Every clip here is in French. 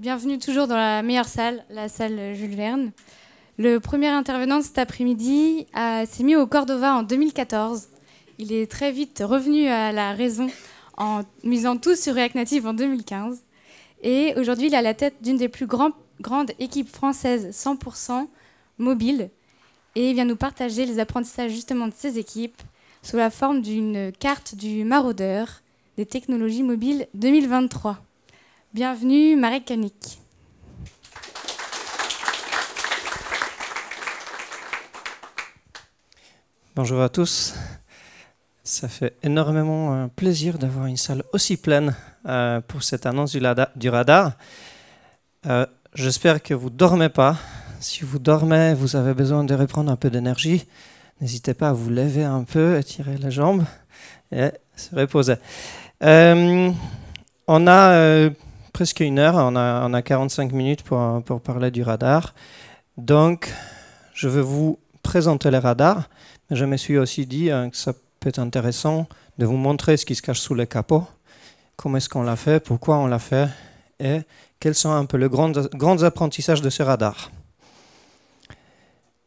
Bienvenue toujours dans la meilleure salle, la salle Jules Verne. Le premier intervenant de cet après-midi s'est mis au Cordova en 2014. Il est très vite revenu à la raison en misant tout sur React Native en 2015. Et aujourd'hui, il est à la tête d'une des plus grandes équipes françaises 100% mobile. Et il vient nous partager les apprentissages justement de ces équipes sous la forme d'une carte du maraudeur des technologies mobiles 2023. Bienvenue, Marek Kanik. Bonjour à tous. Ça fait énormément plaisir d'avoir une salle aussi pleine pour cette annonce du radar. J'espère que vous ne dormez pas. Si vous dormez, vous avez besoin de reprendre un peu d'énergie. N'hésitez pas à vous lever un peu, étirer les jambes et se reposer. On a presque une heure, on a 45 minutes pour parler du radar. Donc, je vais vous présenter le radar. Mais je me suis aussi dit que ça peut être intéressant de vous montrer ce qui se cache sous le capot, comment est-ce qu'on l'a fait, pourquoi on l'a fait, et quels sont un peu les grands apprentissages de ce radar.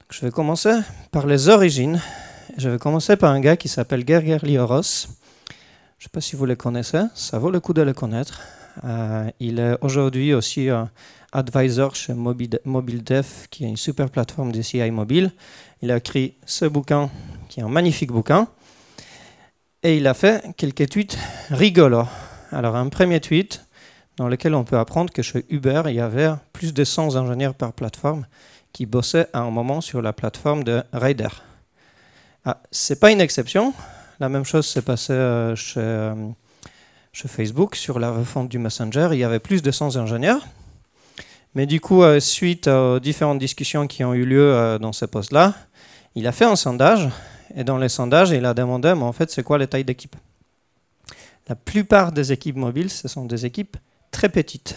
Je vais commencer par les origines. Je vais commencer par un gars qui s'appelle Gerger Liouros. Je ne sais pas si vous le connaissez, ça vaut le coup de le connaître. Il est aujourd'hui aussi advisor chez MobileDev, qui est une super plateforme de CI mobile. Il a écrit ce bouquin, qui est un magnifique bouquin. Et il a fait quelques tweets rigolos. Alors, un premier tweet dans lequel on peut apprendre que chez Uber, il y avait plus de 100 ingénieurs par plateforme qui bossaient à un moment sur la plateforme de Rider. Ce n'est pas une exception. La même chose s'est passée chez Facebook, sur la refonte du Messenger. Il y avait plus de 100 ingénieurs. Mais du coup, suite aux différentes discussions qui ont eu lieu dans ces postes-là, il a fait un sondage. Et dans les sondages, il a demandé, mais en fait, c'est quoi les tailles d'équipe? La plupart des équipes mobiles, ce sont des équipes très petites.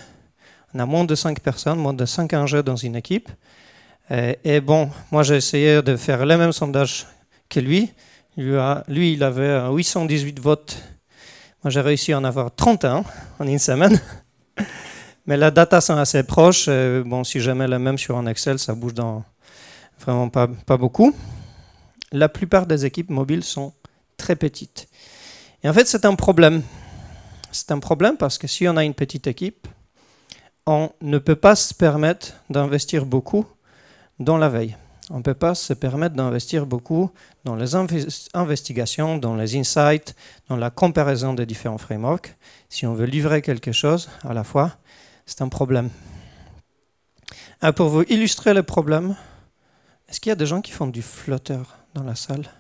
On a moins de 5 personnes, moins de 5 ingénieurs dans une équipe. Et bon, moi, j'ai essayé de faire le même sondage que lui. Lui, il avait 818 votes. Moi, j'ai réussi à en avoir 31 en une semaine. Mais les datas sont assez proches. Bon, si je mets les mêmes sur un Excel, ça bouge dans vraiment pas beaucoup. La plupart des équipes mobiles sont très petites. Et en fait, c'est un problème. C'est un problème parce que si on a une petite équipe, on ne peut pas se permettre d'investir beaucoup dans la veille. On ne peut pas se permettre d'investir beaucoup dans les investigations, dans les insights, dans la comparaison des différents frameworks. Si on veut livrer quelque chose à la fois, c'est un problème. Pour vous illustrer le problème, est-ce qu'il y a des gens qui font du Flutter dans la salle?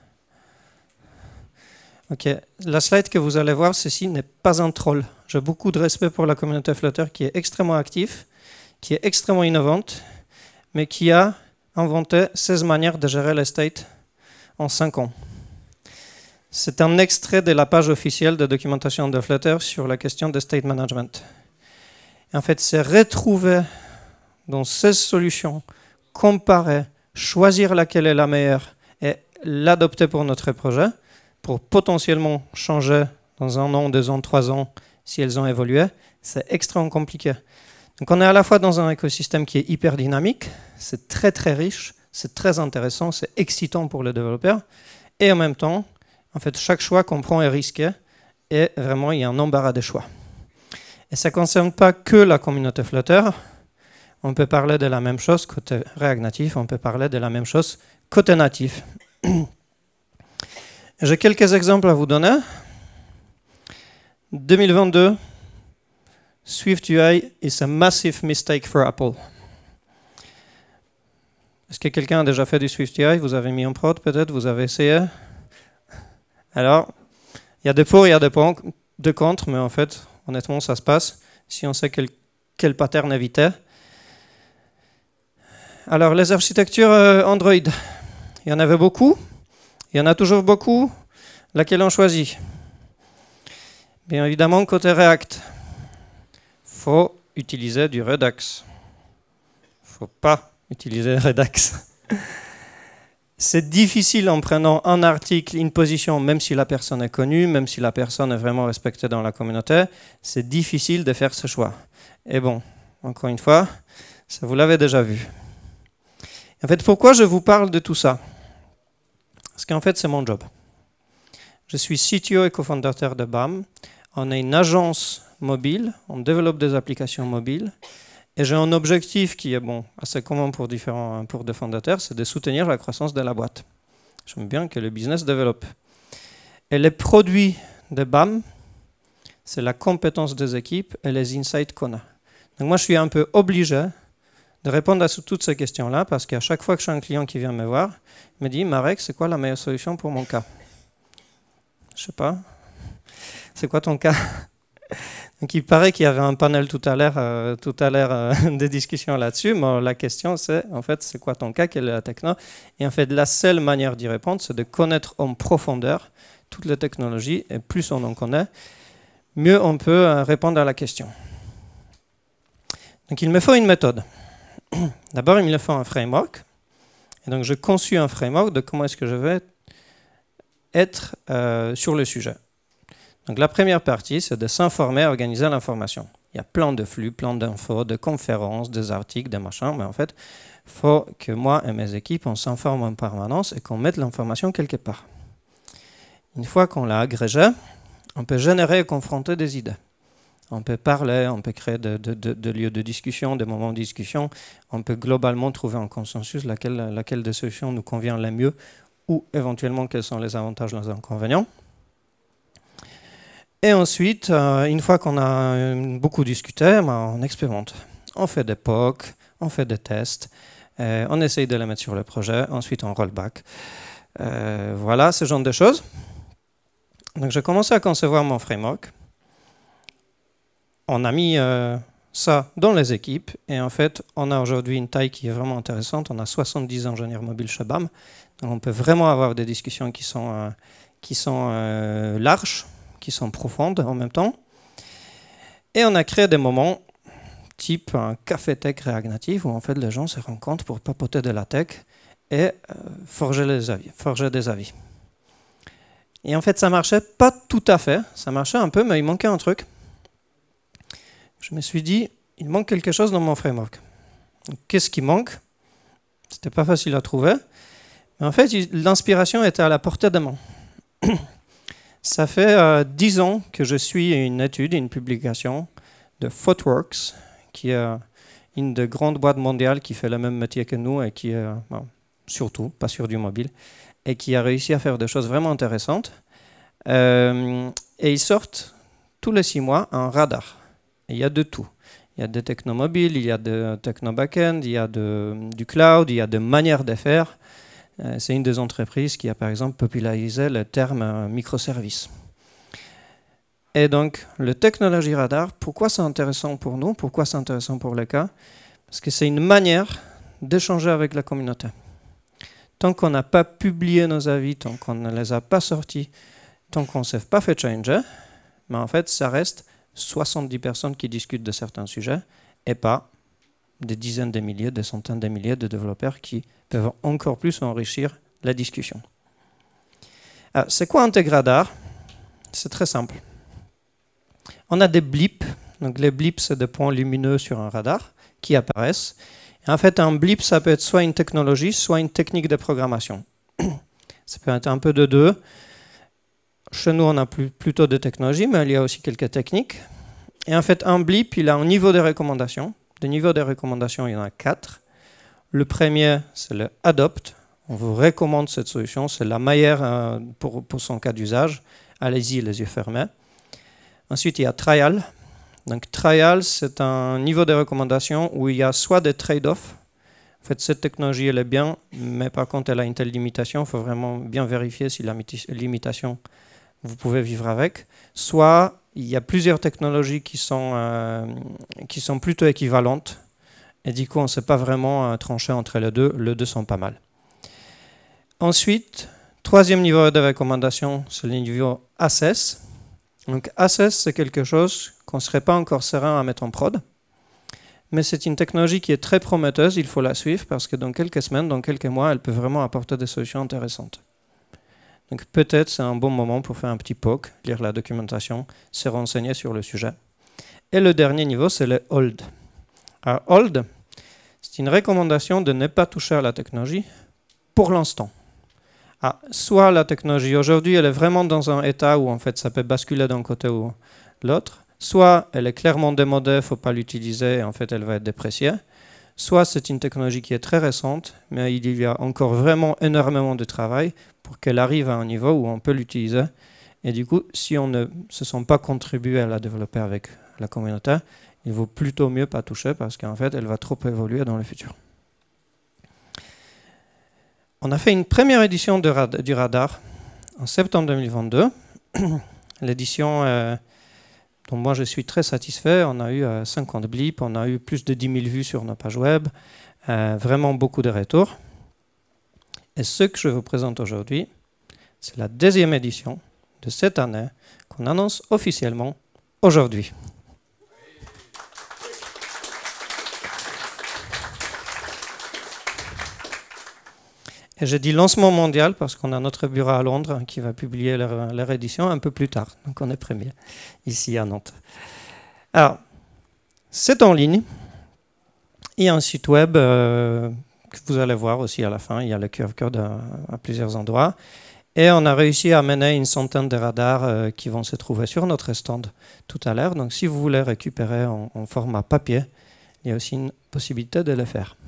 Ok, la slide que vous allez voir, ceci n'est pas un troll. J'ai beaucoup de respect pour la communauté Flutter qui est extrêmement active, qui est extrêmement innovante, mais qui a inventé 16 manières de gérer les states en 5 ans. C'est un extrait de la page officielle de documentation de Flutter sur la question de state management. En fait, c'est retrouver dans 16 solutions, comparer, choisir laquelle est la meilleure et l'adopter pour notre projet, pour potentiellement changer dans 1 an, 2 ans, 3 ans, si elles ont évolué. C'est extrêmement compliqué. Donc on est à la fois dans un écosystème qui est hyper dynamique, c'est très très riche, c'est très intéressant, c'est excitant pour les développeurs, et en même temps, en fait, chaque choix qu'on prend est risqué, et vraiment il y a un embarras de choix. Et ça ne concerne pas que la communauté Flutter. On peut parler de la même chose côté React Native, on peut parler de la même chose côté natif. J'ai quelques exemples à vous donner. 2022, SwiftUI is a massive mistake for Apple. Est-ce que quelqu'un a déjà fait du SwiftUI? Vous avez mis en prod peut-être? Vous avez essayé? Alors, il y a des pour, il y a des contre, mais en fait, honnêtement, ça se passe si on sait quel pattern éviter. Alors, les architectures Android, il y en avait beaucoup, il y en a toujours beaucoup. Laquelle on choisit? Bien évidemment, côté React, il faut utiliser du Redux. Il ne faut pas utiliser Redux. C'est difficile en prenant un article, une position, même si la personne est connue, même si la personne est vraiment respectée dans la communauté, c'est difficile de faire ce choix. Et bon, encore une fois, ça vous l'avez déjà vu. En fait, pourquoi je vous parle de tout ça? Parce qu'en fait, c'est mon job. Je suis CTO et cofondateur de BAM. On est une agence mobile, on développe des applications mobiles. Et j'ai un objectif qui est assez commun pour des fondateurs, c'est de soutenir la croissance de la boîte. J'aime bien que le business développe. Et les produits de BAM, c'est la compétence des équipes et les insights qu'on a. Donc moi, je suis un peu obligé de répondre à toutes ces questions-là, parce qu'à chaque fois que j'ai un client qui vient me voir, il me dit « Marek, c'est quoi la meilleure solution pour mon cas ?» Je sais pas. C'est quoi ton cas? Donc il paraît qu'il y avait un panel tout à l'heure de discussion là-dessus, mais la question c'est, en fait, c'est quoi ton cas, quelle est la techno? Et en fait, la seule manière d'y répondre, c'est de connaître en profondeur toutes les technologies, et plus on en connaît, mieux on peut répondre à la question. Donc il me faut une méthode. D'abord, il me faut un framework. Et donc je conçus un framework de comment est-ce que je vais être sur le sujet. Donc la première partie, c'est de s'informer, organiser l'information. Il y a plein de flux, plein d'infos, de conférences, des articles, des machins, mais en fait, il faut que moi et mes équipes, on s'informe en permanence et qu'on mette l'information quelque part. Une fois qu'on l'a agrégée, on peut générer et confronter des idées. On peut parler, on peut créer des lieux de discussion, des moments de discussion, on peut globalement trouver un consensus laquelle des solutions nous convient le mieux ou éventuellement quels sont les avantages et les inconvénients. Et ensuite, une fois qu'on a beaucoup discuté, on expérimente. On fait des POC, on fait des tests, on essaye de les mettre sur le projet, ensuite on rollback. Voilà, ce genre de choses. Donc j'ai commencé à concevoir mon framework. On a mis ça dans les équipes, et en fait, on a aujourd'hui une taille qui est vraiment intéressante. On a 70 ingénieurs mobiles chez BAM. Donc on peut vraiment avoir des discussions qui sont larges, qui sont profondes en même temps. Et on a créé des moments type un café tech React Native où en fait les gens se rencontrent pour papoter de la tech et forger des avis. Et en fait ça marchait pas tout à fait, ça marchait un peu mais il manquait un truc. Je me suis dit, il manque quelque chose dans mon framework. Qu'est-ce qui manque? C'était pas facile à trouver. Mais en fait l'inspiration était à la portée des mains. Ça fait 10 ans que je suis une étude, une publication de ThoughtWorks, qui est une des grandes boîtes mondiales qui fait le même métier que nous et qui est, surtout, pas sur du mobile, et qui a réussi à faire des choses vraiment intéressantes. Et ils sortent tous les 6 mois un radar. Et il y a de tout. Il y a des techno-mobiles, il y a des techno-backend, il y a du cloud, il y a des manières de faire. C'est une des entreprises qui a par exemple popularisé le terme microservice. Et donc, le Technology Radar, pourquoi c'est intéressant pour nous? Pourquoi c'est intéressant pour le cas? Parce que c'est une manière d'échanger avec la communauté. Tant qu'on n'a pas publié nos avis, tant qu'on ne les a pas sortis, tant qu'on ne s'est pas fait changer, mais en fait, ça reste 70 personnes qui discutent de certains sujets et pas des dizaines de milliers, des centaines de milliers de développeurs qui peuvent encore plus enrichir la discussion. C'est quoi un tech radar? C'est très simple. On a des blips. Donc les blips, c'est des points lumineux sur un radar qui apparaissent. Et en fait, un blip, ça peut être soit une technologie, soit une technique de programmation. Ça peut être un peu de deux. Chez nous, on a plutôt de technologies, mais il y a aussi quelques techniques. Et en fait, un blip, il a un niveau de recommandation. Des niveaux de recommandation, il y en a 4. Le premier, c'est le Adopt. On vous recommande cette solution. C'est la meilleure pour son cas d'usage. Allez-y, les yeux fermés. Ensuite, il y a Trial. Donc, Trial, c'est un niveau de recommandation où il y a soit des trade-offs. En fait, cette technologie, elle est bien, mais par contre, elle a une telle limitation. Il faut vraiment bien vérifier si la limitation, vous pouvez vivre avec. Soit il y a plusieurs technologies qui sont plutôt équivalentes. Et du coup, on ne sait pas vraiment trancher entre les deux. Les deux sont pas mal. Ensuite, troisième niveau de recommandation, c'est le niveau Assess. Donc, Assess, c'est quelque chose qu'on ne serait pas encore serein à mettre en prod. Mais c'est une technologie qui est très prometteuse. Il faut la suivre parce que dans quelques semaines, dans quelques mois, elle peut vraiment apporter des solutions intéressantes. Donc peut-être c'est un bon moment pour faire un petit POC, lire la documentation, se renseigner sur le sujet. Et le dernier niveau, c'est le Hold. à hold, c'est une recommandation de ne pas toucher à la technologie pour l'instant. Soit la technologie aujourd'hui elle est vraiment dans un état où en fait ça peut basculer d'un côté ou l'autre, soit elle est clairement démodée, il ne faut pas l'utiliser et en fait elle va être dépréciée, soit c'est une technologie qui est très récente, mais il y a encore vraiment énormément de travail pour qu'elle arrive à un niveau où on peut l'utiliser. Et du coup, si on ne se sent pas contribuer à la développer avec la communauté, il vaut plutôt mieux pas toucher parce qu'en fait elle va trop évoluer dans le futur. On a fait une première édition du radar en septembre 2022. L'édition dont moi je suis très satisfait. On a eu 50 blips, on a eu plus de 10 000 vues sur nos pages web, vraiment beaucoup de retours. Et ce que je vous présente aujourd'hui, c'est la deuxième édition de cette année qu'on annonce officiellement aujourd'hui. Et j'ai dit lancement mondial parce qu'on a notre bureau à Londres qui va publier leur édition un peu plus tard. Donc on est premier ici à Nantes. Alors, c'est en ligne. Il y a un site web que vous allez voir aussi à la fin. Il y a le QR code à plusieurs endroits. Et on a réussi à amener une centaine de radars qui vont se trouver sur notre stand tout à l'heure. Donc si vous voulez récupérer en format papier, il y a aussi une possibilité de le faire.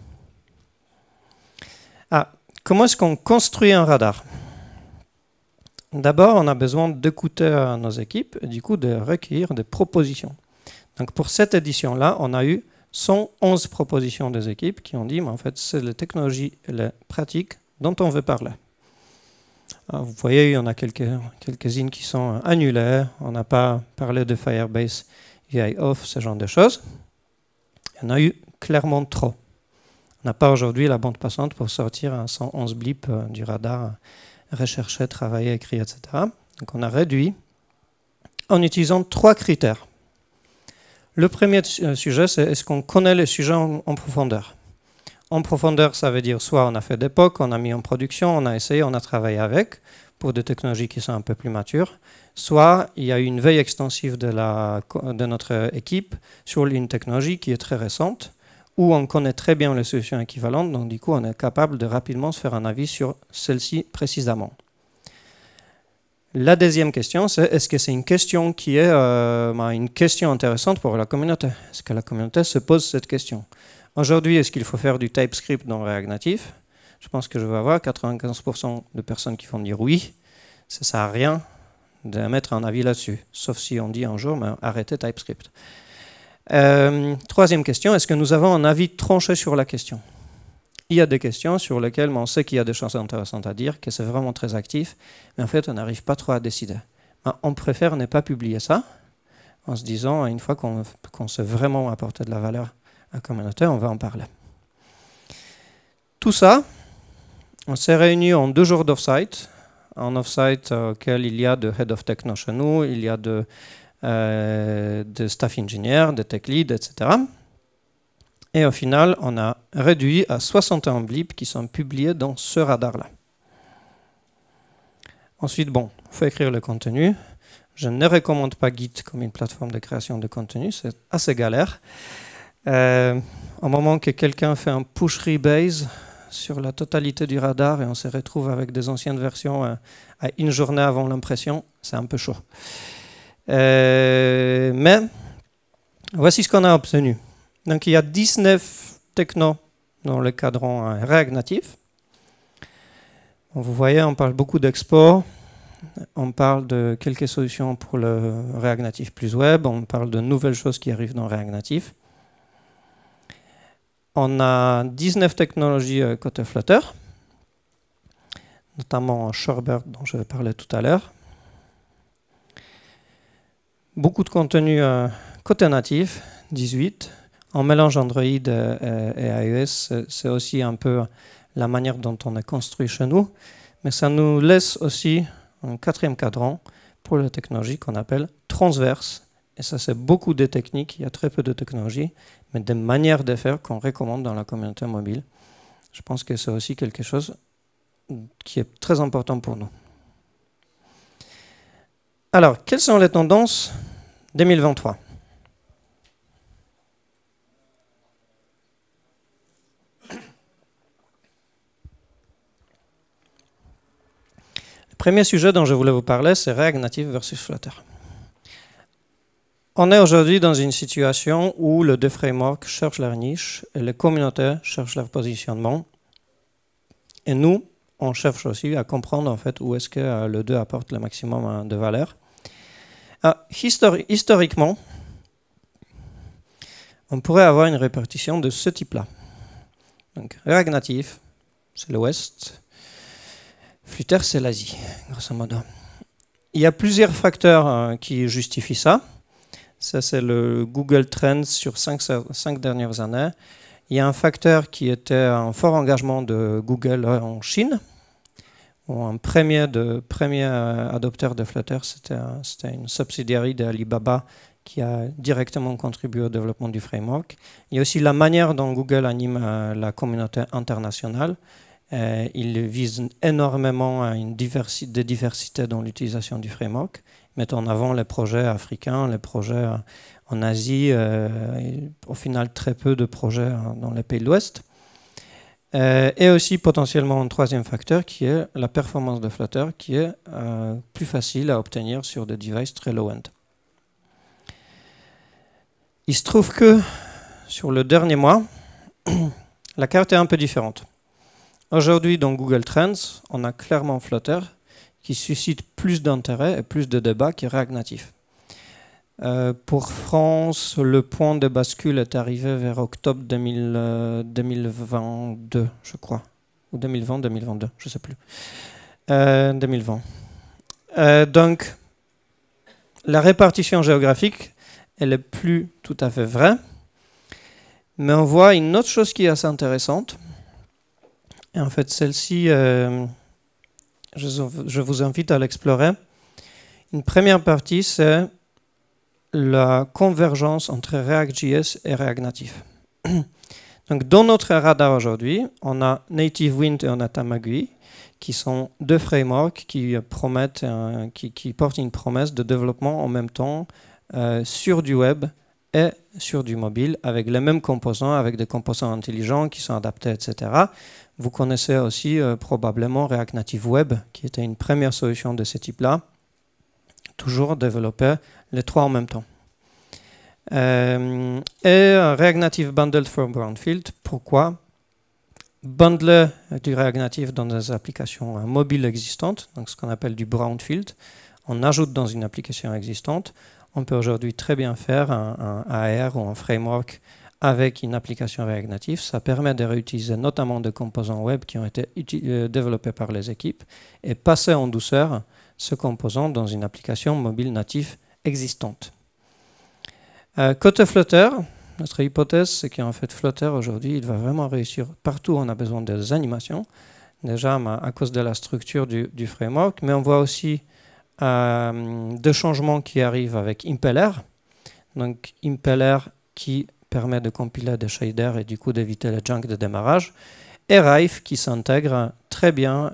Comment est-ce qu'on construit un radar? D'abord, on a besoin d'écouter à nos équipes et du coup de recueillir des propositions. Donc pour cette édition-là, on a eu 111 propositions des équipes qui ont dit, mais en fait, c'est les technologies et les pratiques dont on veut parler. Alors, vous voyez, il y en a quelques-unes qui sont annulées. On n'a pas parlé de Firebase UI Off, ce genre de choses. Il y en a eu clairement trop. On n'a pas aujourd'hui la bande passante pour sortir un 111 blips du radar, rechercher, travailler, écrire, etc. Donc on a réduit en utilisant 3 critères. Le premier sujet, c'est est-ce qu'on connaît les sujets en profondeur? En profondeur, ça veut dire soit on a fait des POC, on a mis en production, on a essayé, on a travaillé avec, pour des technologies qui sont un peu plus matures, soit il y a eu une veille extensive de notre équipe sur une technologie qui est très récente, où on connaît très bien les solutions équivalentes, donc du coup on est capable de rapidement se faire un avis sur celle-ci précisément. La deuxième question, c'est est-ce que c'est une question qui est une question intéressante pour la communauté? Est-ce que la communauté se pose cette question? Aujourd'hui, est-ce qu'il faut faire du TypeScript dans React Native? Je pense que je vais avoir 95% de personnes qui vont dire oui. Ça ne sert à rien de mettre un avis là-dessus, sauf si on dit un jour, mais arrêtez TypeScript. Troisième question, est-ce que nous avons un avis tranché sur la question? Il y a des questions sur lesquelles on sait qu'il y a des choses intéressantes à dire, que c'est vraiment très actif, mais en fait on n'arrive pas trop à décider. On préfère ne pas publier ça, en se disant, une fois qu'on sait vraiment apporter de la valeur à la communauté, on va en parler. Tout ça, on s'est réunis en 2 jours d'off-site, un off-site auquel il y a de Head of Techno chez nous, il y a de staff engineer, de tech lead, etc. Et au final, on a réduit à 61 blips qui sont publiés dans ce radar-là. Ensuite, bon, il faut écrire le contenu. Je ne recommande pas Git comme une plateforme de création de contenu, c'est assez galère. Au moment que quelqu'un fait un push rebase sur la totalité du radar et on se retrouve avec des anciennes versions à une journée avant l'impression, c'est un peu chaud. Mais voici ce qu'on a obtenu. Donc il y a 19 technos dans le cadran React Native. Vous voyez, on parle beaucoup d'export, on parle de quelques solutions pour le React Native plus web, on parle de nouvelles choses qui arrivent dans React Native. On a 19 technologies côté Flutter, notamment Shorebird dont je vais parler tout à l'heure. Beaucoup de contenu côté natif, 18. En mélange Android et iOS, c'est aussi un peu la manière dont on est construit chez nous. Mais ça nous laisse aussi un 4e cadran pour la technologie qu'on appelle transverse. Et ça, c'est beaucoup de techniques. Il y a très peu de technologies, mais des manières de faire qu'on recommande dans la communauté mobile. Je pense que c'est aussi quelque chose qui est très important pour nous. Alors, quelles sont les tendances 2023? Premier sujet dont je voulais vous parler, c'est React Native versus Flutter. On est aujourd'hui dans une situation où les deux frameworks cherchent leur niche et les communautés cherchent leur positionnement. Et nous, on cherche aussi à comprendre en fait où est-ce que les deux apportent le maximum de valeur. Historiquement, on pourrait avoir une répartition de ce type-là. Donc React Native, c'est l'Ouest. Flutter, c'est l'Asie, grosso modo. Il y a plusieurs facteurs qui justifient ça. Ça, c'est le Google Trends sur 5 dernières années. Il y a un facteur qui était un fort engagement de Google en Chine, où un premier adopteur de Flutter, c'était une subsidiaire d'Alibaba qui a directement contribué au développement du framework. Il y a aussi la manière dont Google anime la communauté internationale. Il vise énormément à une diversité dans l'utilisation du framework, mettant en avant les projets africains, les projets en Asie, et au final très peu de projets dans les pays de l'Ouest. Et aussi potentiellement un troisième facteur qui est la performance de Flutter, qui est plus facile à obtenir sur des devices très low-end. Il se trouve que sur le dernier mois, la carte est un peu différente. Aujourd'hui, dans Google Trends, on a clairement Flutter qui suscite plus d'intérêt et plus de débats que React Native. Pour France, le point de bascule est arrivé vers octobre 2022, je crois. Ou 2020, 2022, je ne sais plus. 2020. Donc, la répartition géographique, elle n'est plus tout à fait vraie. Mais on voit une autre chose qui est assez intéressante. Et en fait, celle-ci, je vous invite à l'explorer. Une première partie, c'est la convergence entre React.js et React Native. Donc, dans notre radar aujourd'hui, on a Native Wind et on a Tamagui, qui sont deux frameworks qui promettent, qui portent une promesse de développement en même temps sur du web et sur du mobile, avec les mêmes composants, avec des composants intelligents qui sont adaptés, etc. Vous connaissez aussi probablement React Native Web, qui était une première solution de ce type-là, toujours développer les trois en même temps. Et React Native Bundled for Brownfield, pourquoi? Bundler du React Native dans des applications mobiles existantes, donc ce qu'on appelle du Brownfield, on ajoute dans une application existante. On peut aujourd'hui très bien faire un AR ou un framework avec une application React Native. Ça permet de réutiliser notamment des composants web qui ont été développés par les équipes et passer en douceur ce composant dans une application mobile native existante. Côté Flutter, notre hypothèse, c'est qu'en fait Flutter aujourd'hui, il va vraiment réussir partout où on a besoin des animations, déjà à cause de la structure du framework, mais on voit aussi des changements qui arrivent avec Impeller. Donc Impeller qui permet de compiler des shaders et du coup d'éviter les junk de démarrage. Et Rife qui s'intègre très bien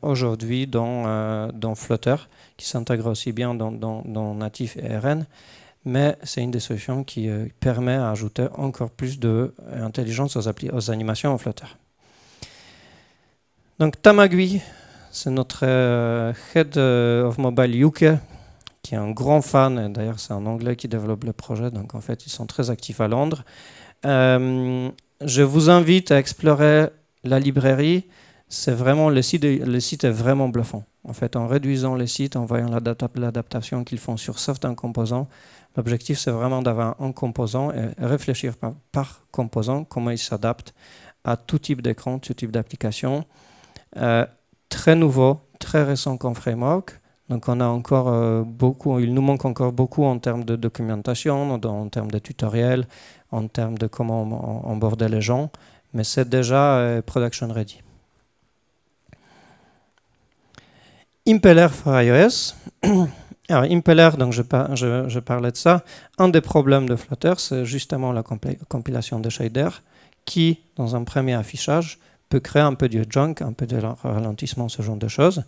aujourd'hui dans Flutter, qui s'intègre aussi bien dans Native et RN, mais c'est une des solutions qui permet d'ajouter encore plus d'intelligence aux animations en Flutter. Donc Tamagui, c'est notre Head of Mobile UK, qui est un grand fan, et d'ailleurs c'est un Anglais qui développe le projet, donc en fait ils sont très actifs à Londres. Je vous invite à explorer la librairie. C'est vraiment, le site est vraiment bluffant. En fait, en réduisant les sites, en voyant l'adaptation qu'ils font sur certains composants, l'objectif c'est vraiment d'avoir un composant et réfléchir par composant comment il s'adapte à tout type d'écran, tout type d'application. Très nouveau, très récent comme framework. Donc on a encore beaucoup, il nous manque encore beaucoup en termes de documentation, en termes de tutoriels, en termes de comment onboarder les gens, mais c'est déjà production ready. Impeller for iOS. Alors Impeller, donc je parlais de ça. Un des problèmes de Flutter, c'est justement la compilation de shaders qui, dans un premier affichage, peut créer un peu de junk, un peu de ralentissement, ce genre de choses.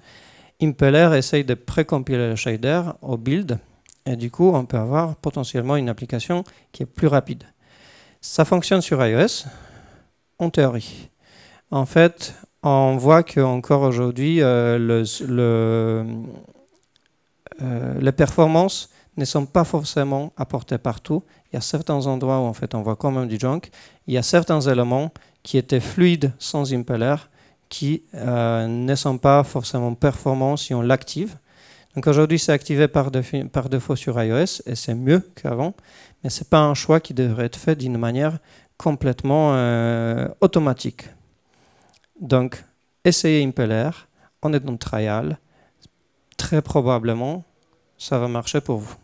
Impeller essaye de précompiler le shader au build et du coup on peut avoir potentiellement une application qui est plus rapide. Ça fonctionne sur iOS en théorie. En fait, on voit qu'encore aujourd'hui, les performances ne sont pas forcément apportées partout. Il y a certains endroits où en fait, on voit quand même du junk. Il y a certains éléments qui étaient fluides sans impeller qui ne sont pas forcément performants si on l'active. Donc aujourd'hui, c'est activé par défaut sur iOS et c'est mieux qu'avant, mais ce n'est pas un choix qui devrait être fait d'une manière complètement automatique. Donc, essayez Impeller, on est dans le trial, très probablement, ça va marcher pour vous.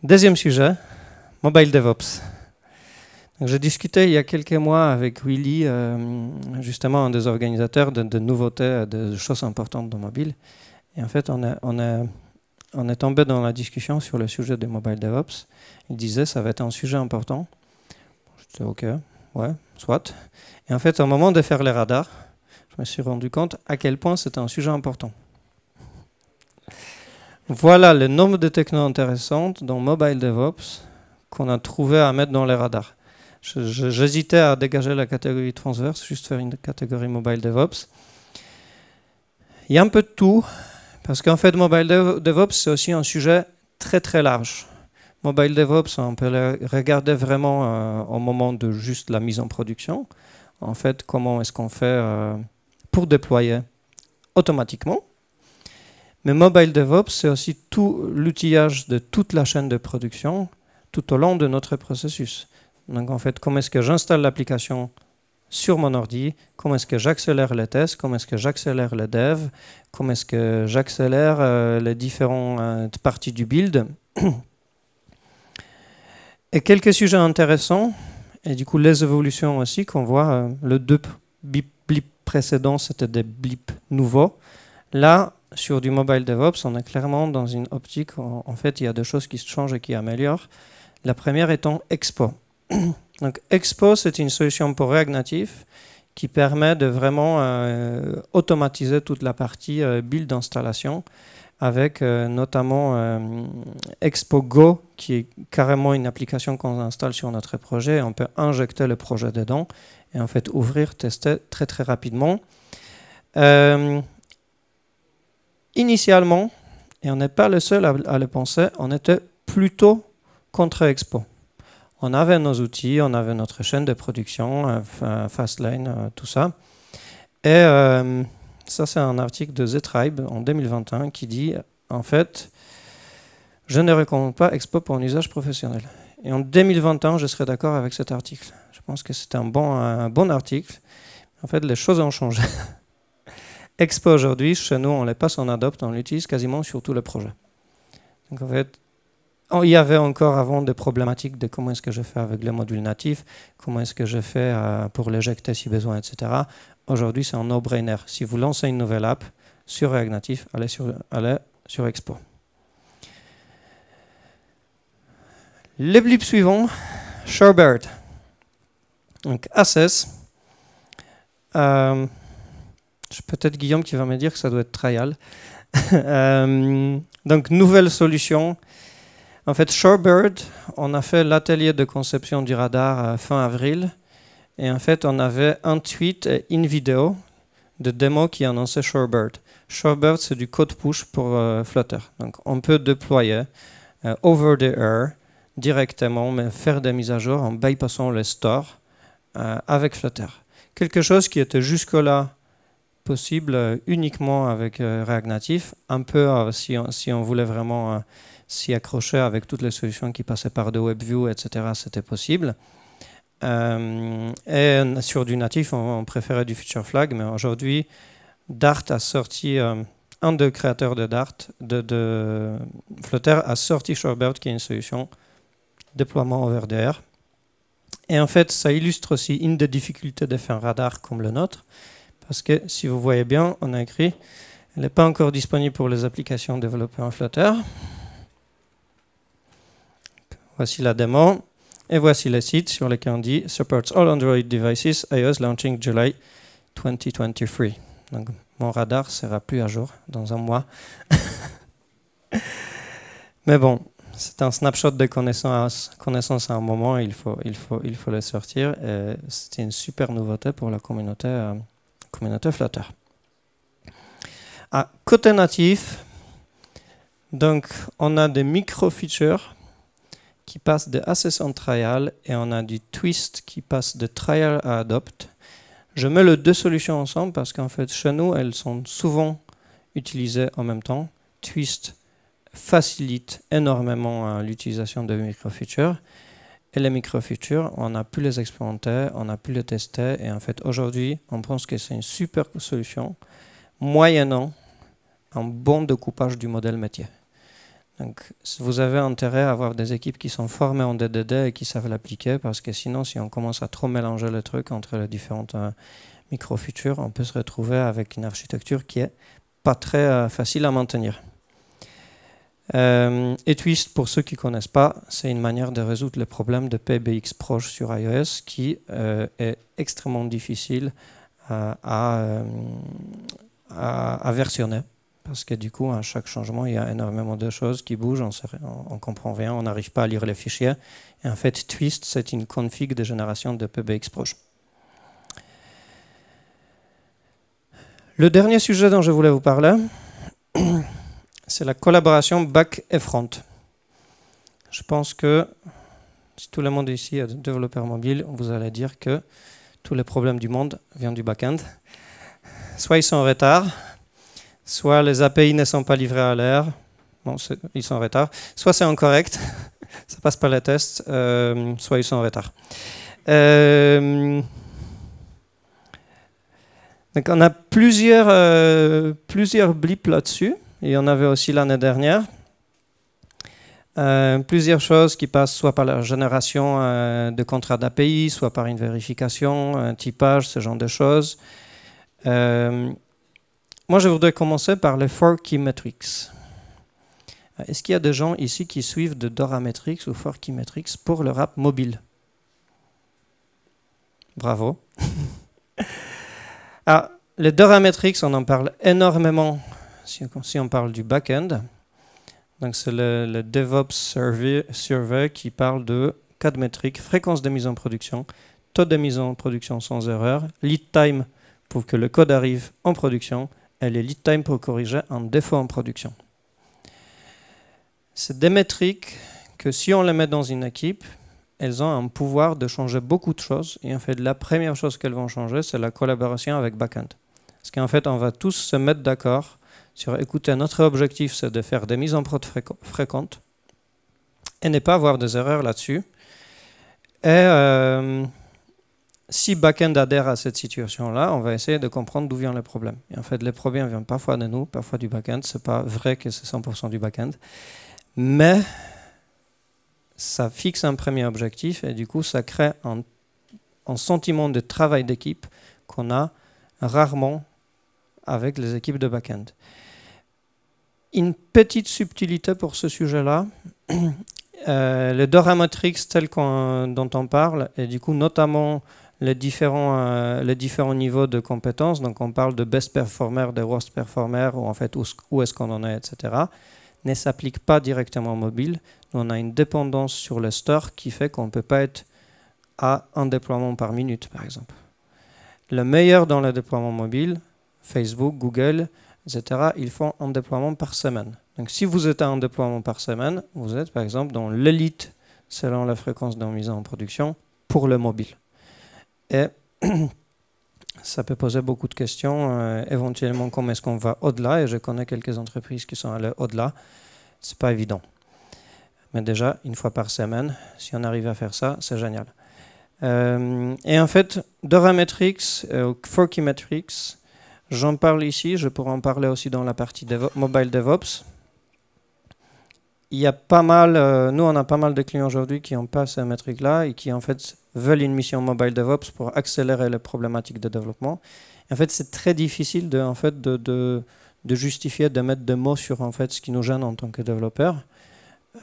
Deuxième sujet, Mobile DevOps. J'ai discuté il y a quelques mois avec Willy, justement un des organisateurs de nouveautés, de choses importantes dans mobile. Et en fait, on est tombé dans la discussion sur le sujet de Mobile DevOps. Il disait que ça va être un sujet important. Je disais OK, ouais, soit. Et en fait, au moment de faire les radars, je me suis rendu compte à quel point c'était un sujet important. Voilà le nombre de technos intéressantes dans Mobile DevOps qu'on a trouvé à mettre dans les radars. J'hésitais à dégager la catégorie transverse, juste faire une catégorie Mobile DevOps. Il y a un peu de tout, parce qu'en fait, Mobile DevOps, c'est aussi un sujet très très large. Mobile DevOps, on peut le regarder vraiment au moment de juste la mise en production. En fait, comment est-ce qu'on fait pour déployer automatiquement. Mais Mobile DevOps, c'est aussi tout l'outillage de toute la chaîne de production tout au long de notre processus. Donc en fait, comment est-ce que j'installe l'application sur mon ordi, comment est-ce que j'accélère les tests, comment est-ce que j'accélère le dev, comment est-ce que j'accélère les différentes parties du build. Et quelques sujets intéressants, et du coup les évolutions aussi qu'on voit, le deux blips précédents, c'était des blips nouveaux. Là, sur du Mobile DevOps, on est clairement dans une optique où en fait, il y a des choses qui se changent et qui améliorent. La première étant Expo. Donc Expo, c'est une solution pour React Native qui permet de vraiment automatiser toute la partie build d'installation avec notamment Expo Go, qui est carrément une application qu'on installe sur notre projet. On peut injecter le projet dedans et en fait ouvrir, tester très très rapidement. Initialement, et on n'est pas le seul à le penser, on était plutôt contre Expo. On avait nos outils, on avait notre chaîne de production, Fastlane, tout ça. Et ça, c'est un article de Z-Tribe en 2021 qui dit, en fait, je ne recommande pas Expo pour un usage professionnel. Et en 2021, je serais d'accord avec cet article. Je pense que c'était un bon article. En fait, les choses ont changé. Expo aujourd'hui, chez nous, on les passe, on adopte, on l'utilise quasiment sur tout le projet. Donc en fait, il y avait encore avant des problématiques de comment est-ce que je fais avec les modules natifs, comment est-ce que je fais pour l'éjecter si besoin, etc. Aujourd'hui, c'est un no-brainer. Si vous lancez une nouvelle app sur React Native, allez sur Expo. Le blip suivant, Shorebird. Donc Access. Peut-être Guillaume qui va me dire que ça doit être trial. Donc nouvelle solution. En fait, Shorebird, on a fait l'atelier de conception du radar fin avril. Et en fait, on avait un tweet et une vidéo de démo qui annonçait Shorebird. Shorebird, c'est du code push pour Flutter. Donc, on peut déployer over the air directement, mais faire des mises à jour en bypassant les stores avec Flutter. Quelque chose qui était jusque-là possible uniquement avec React Native. Un peu si on voulait vraiment s'y accrocher avec toutes les solutions qui passaient par de WebView, etc., c'était possible. Et sur du natif, on préférait du feature flag, mais aujourd'hui, Dart a sorti, un des créateurs de Dart, de Flutter, a sorti Shorebird, qui est une solution déploiement over the air. Et en fait, ça illustre aussi une des difficultés de faire un radar comme le nôtre, parce que si vous voyez bien, on a écrit, elle n'est pas encore disponible pour les applications développées en Flutter. Voici la démo. Et voici le site sur lequel on dit « Supports all Android devices, iOS launching July 2023 ». Donc, mon radar ne sera plus à jour dans un mois. Mais bon, c'est un snapshot de connaissance à un moment, il faut le sortir. C'était une super nouveauté pour la communauté Flutter. Côté natif, donc on a des micro-features qui passent de Assess en Trial et on a du Twist qui passe de Trial à Adopt. Je mets les deux solutions ensemble parce qu'en fait, chez nous, elles sont souvent utilisées en même temps. Twist facilite énormément l'utilisation de micro-features. Et les micro-features, on a pu les expérimenter, on a pu les tester. Et en fait, aujourd'hui, on pense que c'est une super solution, moyennant un bon découpage du modèle métier. Donc, vous avez intérêt à avoir des équipes qui sont formées en DDD et qui savent l'appliquer, parce que sinon, si on commence à trop mélanger les trucs entre les différentes micro-features, on peut se retrouver avec une architecture qui est pas très facile à maintenir. Et Twist, pour ceux qui ne connaissent pas, c'est une manière de résoudre le problème de PBX proche sur iOS qui est extrêmement difficile à versionner. Parce que du coup, à chaque changement, il y a énormément de choses qui bougent, on ne comprend rien, on n'arrive pas à lire les fichiers. Et en fait, Twist, c'est une config de génération de PBX proche. Le dernier sujet dont je voulais vous parler, c'est la collaboration back et front. Je pense que si tout le monde ici est développeur mobile, vous allez dire que tous les problèmes du monde viennent du back-end. Soit ils sont en retard, soit les API ne sont pas livrés à l'heure, bon, ils sont en retard, soit c'est incorrect, ça passe pas les tests, soit ils sont en retard. Donc on a plusieurs blips là-dessus, et il y en avait aussi l'année dernière. Plusieurs choses qui passent soit par la génération de contrats d'API, soit par une vérification, un typage, ce genre de choses. Moi, je voudrais commencer par les 4 Key Metrics. Est-ce qu'il y a des gens ici qui suivent de Dora Metrics ou 4 Key Metrics pour le app mobile? Bravo. Alors, les Dora Metrics, on en parle énormément si on parle du back-end. Donc, c'est le DevOps Survey qui parle de 4 métriques: fréquence de mise en production, taux de mise en production sans erreur, lead time pour que le code arrive en production, et les lead time pour corriger un défaut en production. C'est des métriques que si on les met dans une équipe, elles ont un pouvoir de changer beaucoup de choses. Et en fait, la première chose qu'elles vont changer, c'est la collaboration avec backend. Parce qu'en fait, on va tous se mettre d'accord sur, écoutez, notre objectif, c'est de faire des mises en prod fréquentes et ne pas avoir des erreurs là-dessus. Et si backend adhère à cette situation-là, on va essayer de comprendre d'où vient le problème. Et en fait, les problèmes viennent parfois de nous, parfois du backend. Ce n'est pas vrai que c'est 100% du backend. Mais ça fixe un premier objectif et du coup, ça crée un sentiment de travail d'équipe qu'on a rarement avec les équipes de back-end. Une petite subtilité pour ce sujet-là, le Dora Metrics tel dont on parle, et du coup notamment les différents niveaux de compétences, donc on parle de best performer, de worst performer, ou en fait où est-ce qu'on en est, etc., ne s'applique pas directement au mobile. On a une dépendance sur le store qui fait qu'on ne peut pas être à un déploiement par minute, par exemple. Le meilleur dans le déploiement mobile, Facebook, Google, etc., ils font un déploiement par semaine. Donc si vous êtes à un déploiement par semaine, vous êtes par exemple dans l'élite selon la fréquence de mise en production pour le mobile. Et ça peut poser beaucoup de questions, éventuellement comment est-ce qu'on va au-delà, et je connais quelques entreprises qui sont allées au-delà, c'est pas évident. Mais déjà, une fois par semaine, si on arrive à faire ça, c'est génial. Et en fait, Dora Metrics, 4 Key Metrics, j'en parle ici, je pourrais en parler aussi dans la partie Mobile DevOps. Il y a pas mal, nous on a pas mal de clients aujourd'hui qui n'ont pas ces métriques-là et qui en fait veulent une mission Mobile DevOps pour accélérer les problématiques de développement. Et en fait, c'est très difficile de justifier, de mettre des mots sur en fait ce qui nous gêne en tant que développeur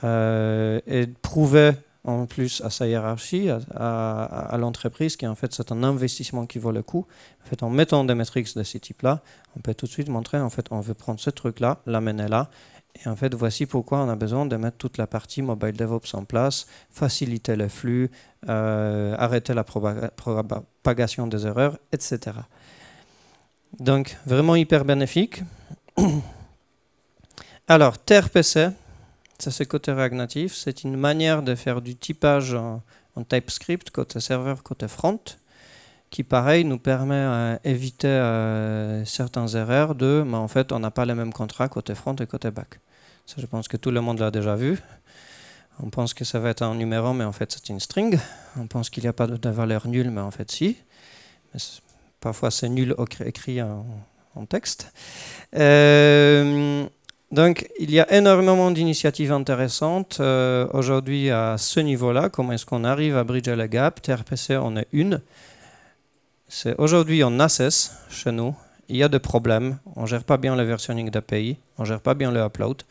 et de prouver en plus à sa hiérarchie, à l'entreprise, qu'en fait c'est un investissement qui vaut le coup. En fait, en mettant des métriques de ce type-là, on peut tout de suite montrer en fait on veut prendre ce truc-là, l'amener là, Et en fait, voici pourquoi on a besoin de mettre toute la partie Mobile DevOps en place, faciliter les flux, arrêter la propagation des erreurs, etc. Donc, vraiment hyper bénéfique. Alors, TRPC, ça c'est côté React Native, c'est une manière de faire du typage en TypeScript, côté serveur, côté front, qui pareil nous permet d'éviter certaines erreurs mais en fait on n'a pas les mêmes contrats côté front et côté back. Ça je pense que tout le monde l'a déjà vu. On pense que ça va être un numéro mais en fait c'est une string. On pense qu'il n'y a pas de valeur nulle mais en fait si. Mais parfois c'est nul écrit en texte. Donc il y a énormément d'initiatives intéressantes aujourd'hui à ce niveau-là. Comment est-ce qu'on arrive à bridger le gap? TRPC en est une. C'est aujourd'hui en access chez nous, il y a des problèmes, on ne gère pas bien le versionning d'API, on ne gère pas bien le upload,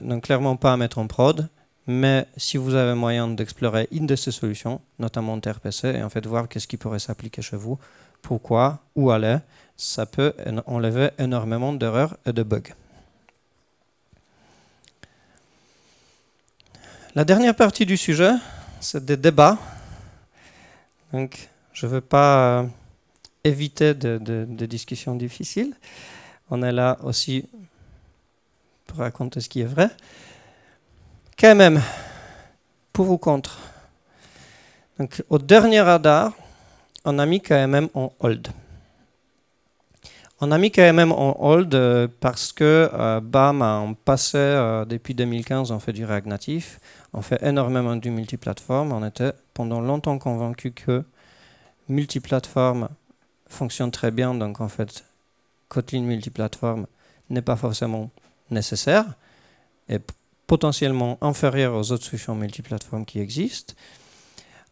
donc clairement pas à mettre en prod, mais si vous avez moyen d'explorer une de ces solutions, notamment TRPC, et en fait voir qu'est-ce qui pourrait s'appliquer chez vous, pourquoi, où aller, ça peut enlever énormément d'erreurs et de bugs. La dernière partie du sujet, c'est des débats. Donc, je ne veux pas éviter de discussions difficiles. On est là aussi pour raconter ce qui est vrai. KMM, pour ou contre? Donc, au dernier radar, on a mis KMM en hold. On a mis KMM en hold parce que BAM a en passé, depuis 2015, on fait du React Native, on fait énormément du multiplateforme. On était pendant longtemps convaincu que multiplateforme fonctionne très bien, donc en fait, Kotlin multiplateforme n'est pas forcément nécessaire et potentiellement inférieur aux autres solutions multiplateformes qui existent.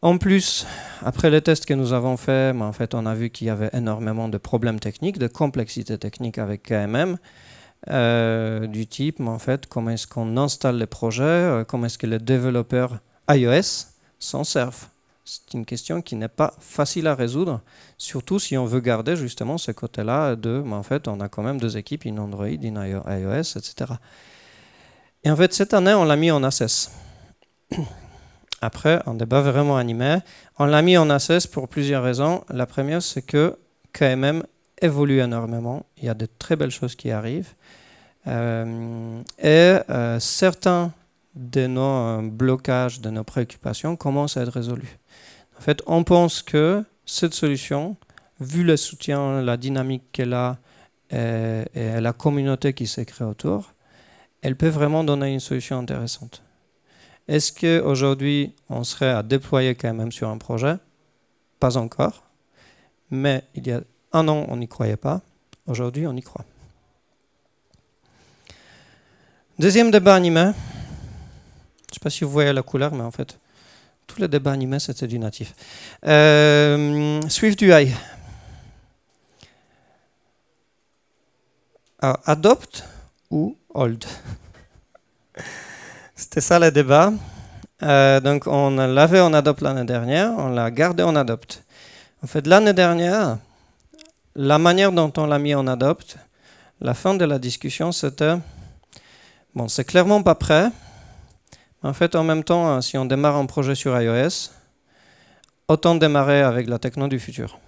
En plus, après les tests que nous avons faits, en fait, on a vu qu'il y avait énormément de problèmes techniques, de complexité technique avec KMM, du type, en fait, comment est-ce qu'on installe les projets, comment est-ce que les développeurs iOS s'en servent. C'est une question qui n'est pas facile à résoudre, surtout si on veut garder justement ce côté-là en fait, on a quand même deux équipes, une Android, une iOS, etc. Et en fait, cette année, on l'a mis en access. Après, un débat vraiment animé. On l'a mis en access pour plusieurs raisons. La première, c'est que KMM évolue énormément. Il y a de très belles choses qui arrivent. Certains de nos blocages, de nos préoccupations commencent à être résolus. En fait, on pense que cette solution, vu le soutien, la dynamique qu'elle a et la communauté qui s'est créée autour, elle peut vraiment donner une solution intéressante. Est-ce qu'aujourd'hui, on serait à déployer quand même sur un projet? Pas encore. Mais il y a un an, on n'y croyait pas. Aujourd'hui, on y croit. Deuxième débat animé. Je ne sais pas si vous voyez la couleur, mais en fait, tous les débats animés, c'était du natif. SwiftUI. Alors, adopt ou hold? C'était ça le débat. Donc on l'avait en adopt l'année dernière, on l'a gardé en adopt. En fait, l'année dernière, la manière dont on l'a mis en adopt, la fin de la discussion, c'était bon, c'est clairement pas prêt. En fait, en même temps, si on démarre un projet sur iOS, autant démarrer avec la techno du futur.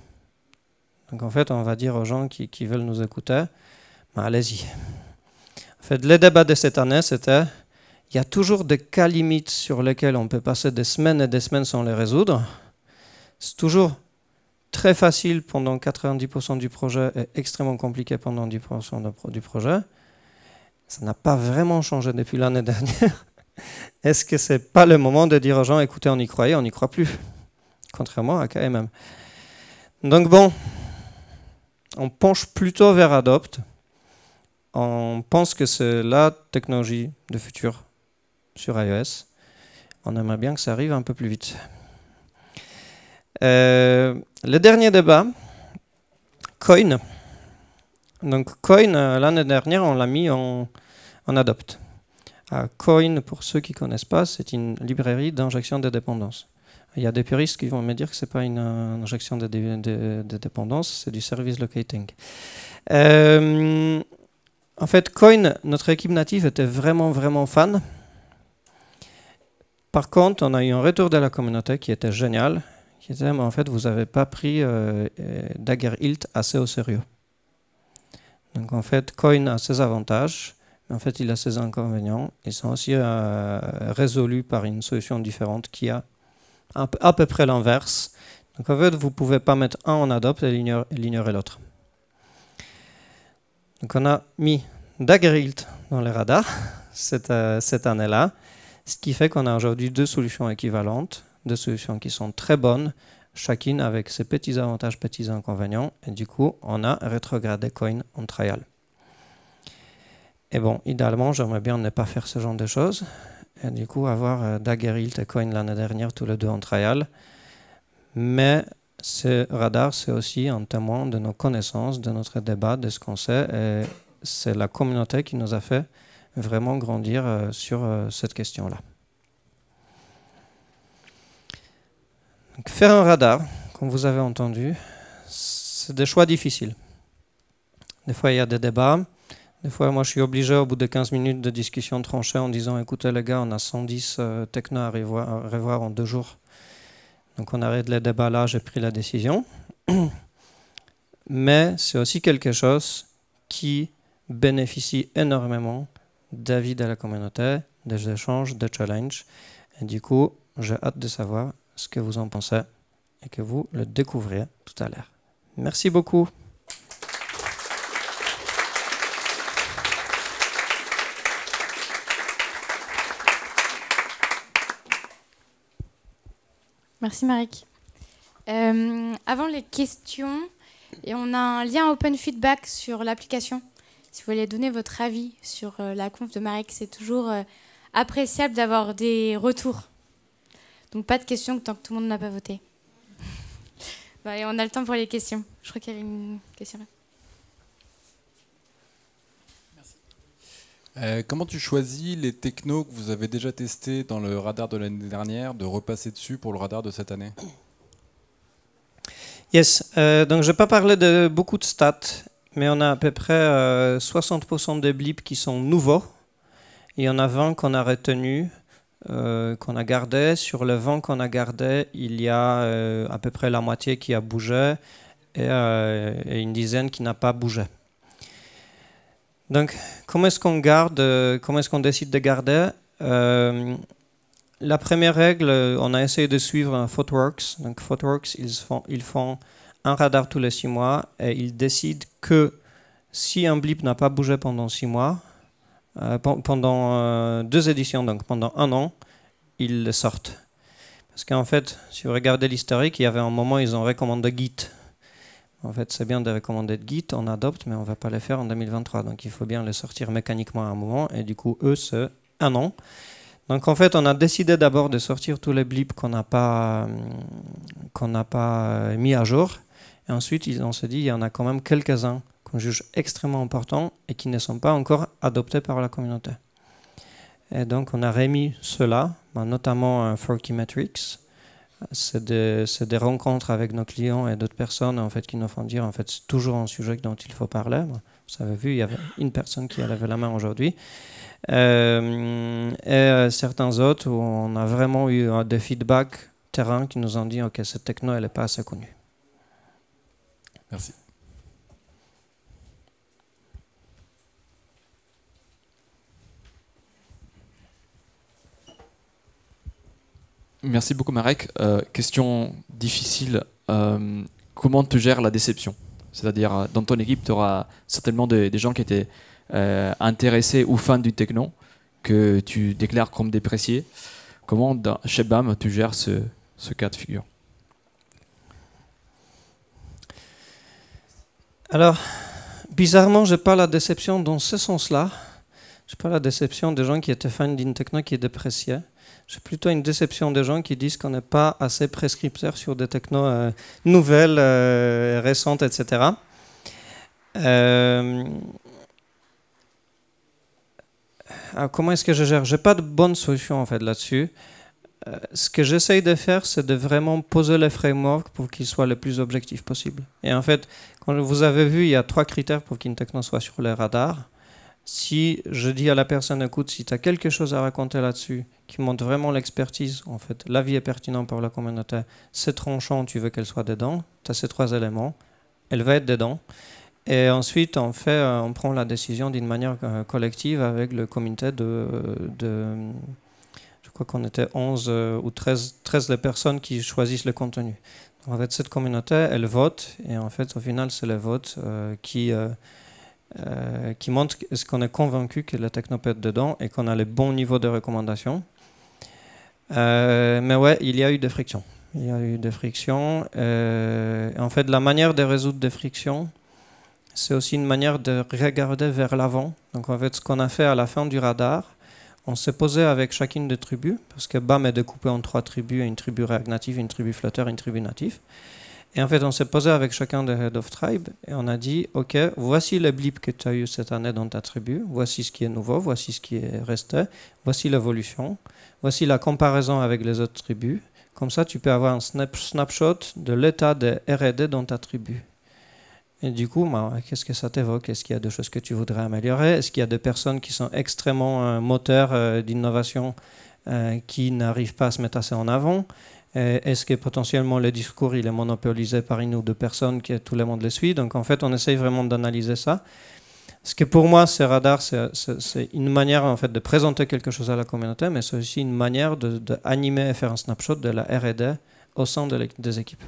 Donc en fait, on va dire aux gens qui veulent nous écouter, ben, allez-y. En fait, le débat de cette année, c'était il y a toujours des cas limites sur lesquels on peut passer des semaines et des semaines sans les résoudre. C'est toujours très facile pendant 90% du projet et extrêmement compliqué pendant 10% du projet. Ça n'a pas vraiment changé depuis l'année dernière. Est-ce que ce n'est pas le moment de dire aux gens, écoutez, on y croyait, on n'y croit plus, contrairement à KMM. Donc bon, on penche plutôt vers Adopt. On pense que c'est la technologie de futur sur iOS. On aimerait bien que ça arrive un peu plus vite. Le dernier débat, Coin. Donc Coin, l'année dernière, on l'a mis en adopt. Coin, pour ceux qui ne connaissent pas, c'est une librairie d'injection de dépendances. Il y a des puristes qui vont me dire que ce n'est pas une injection de dépendances, c'est du service locating. En fait, Coin, notre équipe native était vraiment fan. Par contre, on a eu un retour de la communauté qui était génial, qui disait, mais en fait, vous n'avez pas pris Daggerhilt assez au sérieux. Donc en fait, Coin a ses avantages, mais en fait, il a ses inconvénients. Ils sont aussi résolus par une solution différente qui a à peu près l'inverse. Donc en fait, vous ne pouvez pas mettre un en adopt et l'ignorer l'autre. Donc on a mis Daggerhilt dans les radars cette année-là, ce qui fait qu'on a aujourd'hui deux solutions équivalentes, deux solutions qui sont très bonnes, chacune avec ses petits avantages, petits inconvénients, et du coup, on a rétrogradé Coin en trial. Et bon, idéalement, j'aimerais bien ne pas faire ce genre de choses, et du coup, avoir Daggerhilt et Coin l'année dernière, tous les deux en trial. Mais ce radar, c'est aussi un témoin de nos connaissances, de notre débat, de ce qu'on sait, et c'est la communauté qui nous a fait vraiment grandir sur cette question-là. Donc, faire un radar, comme vous avez entendu, c'est des choix difficiles. Des fois, il y a des débats. Des fois, moi, je suis obligé, au bout de 15 minutes de discussion tranchée, en disant, écoutez les gars, on a 110 technos à revoir en 2 jours. Donc, on arrête les débats là, j'ai pris la décision. Mais c'est aussi quelque chose qui bénéficie énormément d'avis de la communauté, des échanges, des challenges. Et du coup, j'ai hâte de savoir ce que vous en pensez et que vous le découvriez tout à l'heure. Merci beaucoup. Merci Marek. Avant les questions, et on a un lien open feedback sur l'application. Si vous voulez donner votre avis sur la conf de Marek, c'est toujours appréciable d'avoir des retours. Donc pas de questions tant que tout le monde n'a pas voté. Bah, et on a le temps pour les questions. Je crois qu'il y avait une question là. Merci. Comment tu choisis les technos que vous avez déjà testés dans le radar de l'année dernière, de repasser dessus pour le radar de cette année? Yes, donc je ne vais pas parler de beaucoup de stats, mais on a à peu près 60% des blips qui sont nouveaux. Il y en a 20 qu'on a retenus, qu'on a gardés. Sur les 20 qu'on a gardés, il y a à peu près la moitié qui a bougé et une dizaine qui n'a pas bougé. Donc, comment est-ce qu'on garde, comment est-ce qu'on décide de garder? La première règle, on a essayé de suivre ThoughtWorks. Donc, ThoughtWorks, ils font un radar tous les 6 mois et ils décident que si un blip n'a pas bougé pendant 6 mois, pendant 2 éditions, donc pendant 1 an, ils le sortent. Parce qu'en fait, si vous regardez l'historique, il y avait un moment où ils ont recommandé Git. En fait, c'est bien de recommander Git, on adopte, mais on ne va pas le faire en 2023. Donc, il faut bien le sortir mécaniquement à un moment. Et du coup, eux, c'est 1 an. Donc, en fait, on a décidé d'abord de sortir tous les blips qu'on n'a pas mis à jour. Et ensuite, on s'est dit, il y en a quand même quelques-uns qu'on juge extrêmement importants et qui ne sont pas encore adoptés par la communauté. Et donc, on a remis ceux-là, notamment Forky Metrics. C'est des rencontres avec nos clients et d'autres personnes en fait, qui nous font dire en fait, c'est toujours un sujet dont il faut parler. Vous avez vu, il y avait une personne qui a levé la main aujourd'hui. Et certains autres où on a vraiment eu des feedbacks terrain qui nous ont dit ok, cette techno, elle n'est pas assez connue. Merci. Merci beaucoup Marek. Question difficile. Comment tu gères la déception? C'est-à-dire, dans ton équipe, tu auras certainement des gens qui étaient intéressés ou fans du techno, que tu déclares comme déprécié. Comment, chez BAM, tu gères ce cas de figure? Alors, bizarrement, je n'ai pas la déception dans ce sens-là. Je n'ai pas la déception des gens qui étaient fans d'une techno qui est dépréciée. J'ai plutôt une déception des gens qui disent qu'on n'est pas assez prescripteur sur des technos nouvelles, récentes, etc. Alors comment est-ce que je gère? Je n'ai pas de bonne solution en fait, là-dessus. Ce que j'essaye de faire, c'est de vraiment poser les frameworks pour qu'ils soient le plus objectifs possible. Et en fait, quand vous avez vu, il y a 3 critères pour qu'une techno soit sur les radars. Si je dis à la personne, écoute, si tu as quelque chose à raconter là-dessus, qui montre vraiment l'expertise, en fait, l'avis est pertinent pour la communauté, c'est tranchant, tu veux qu'elle soit dedans, tu as ces 3 éléments, elle va être dedans. Et ensuite, on prend la décision d'une manière collective avec le comité je crois qu'on était 11 ou 13 les personnes qui choisissent le contenu. En fait, cette communauté, elle vote, et en fait, au final, c'est le vote qui montre est-ce qu'on est convaincu que la techno peut être dedans et qu'on a le bon niveau de recommandation. Mais ouais, il y a eu des frictions. Il y a eu des frictions. En fait, la manière de résoudre des frictions, c'est aussi une manière de regarder vers l'avant. Donc en fait, ce qu'on a fait à la fin du radar, on s'est posé avec chacune des tribus, parce que BAM est découpé en 3 tribus, une tribu React Native, une tribu Flutter, une tribu Native. Et en fait, on s'est posé avec chacun des Head of Tribe et on a dit, OK, voici les blips que tu as eu cette année dans ta tribu, voici ce qui est nouveau, voici ce qui est resté, voici l'évolution, voici la comparaison avec les autres tribus. Comme ça, tu peux avoir un snapshot de l'état de R&D dans ta tribu. Et du coup, qu'est-ce que ça t'évoque? Est-ce qu'il y a des choses que tu voudrais améliorer? Est-ce qu'il y a des personnes qui sont extrêmement moteurs d'innovation qui n'arrivent pas à se mettre assez en avant? Est-ce que potentiellement le discours il est monopolisé par une ou deux personnes que tout le monde les suit? Donc en fait, on essaye vraiment d'analyser ça. Ce que pour moi, ces radars, c'est une manière en fait de présenter quelque chose à la communauté, mais c'est aussi une manière d'animer et faire un snapshot de la R&D au sein des équipes.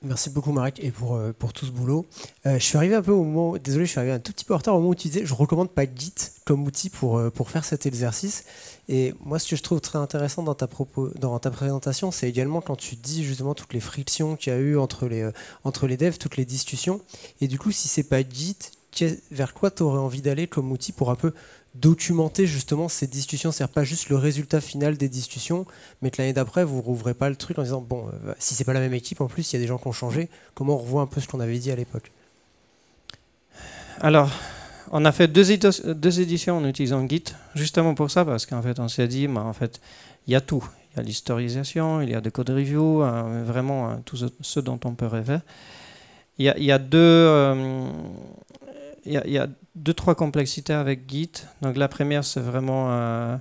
Merci beaucoup Marek et pour tout ce boulot. Je suis arrivé un peu au moment, désolé, je suis arrivé un tout petit peu en retard au moment où tu disais je recommande pas Git comme outil pour faire cet exercice. Et moi ce que je trouve très intéressant dans ta présentation, c'est également quand tu dis justement toutes les frictions qu'il y a eu entre les devs, toutes les discussions. Et du coup si c'est pas Git, vers quoi tu aurais envie d'aller comme outil pour un peu documenter justement ces discussions, c'est-à-dire pas juste le résultat final des discussions, mais que l'année d'après vous rouvrez pas le truc en disant bon, si c'est pas la même équipe en plus, il y a des gens qui ont changé, comment on revoit un peu ce qu'on avait dit à l'époque? Alors, on a fait deux éditions en utilisant Git, justement pour ça, parce qu'en fait on s'est dit, en fait, il y a tout, il y a l'historisation, il y a des code review, vraiment tout ce dont on peut rêver. Il y a deux, trois complexités avec Git. Donc la première, c'est vraiment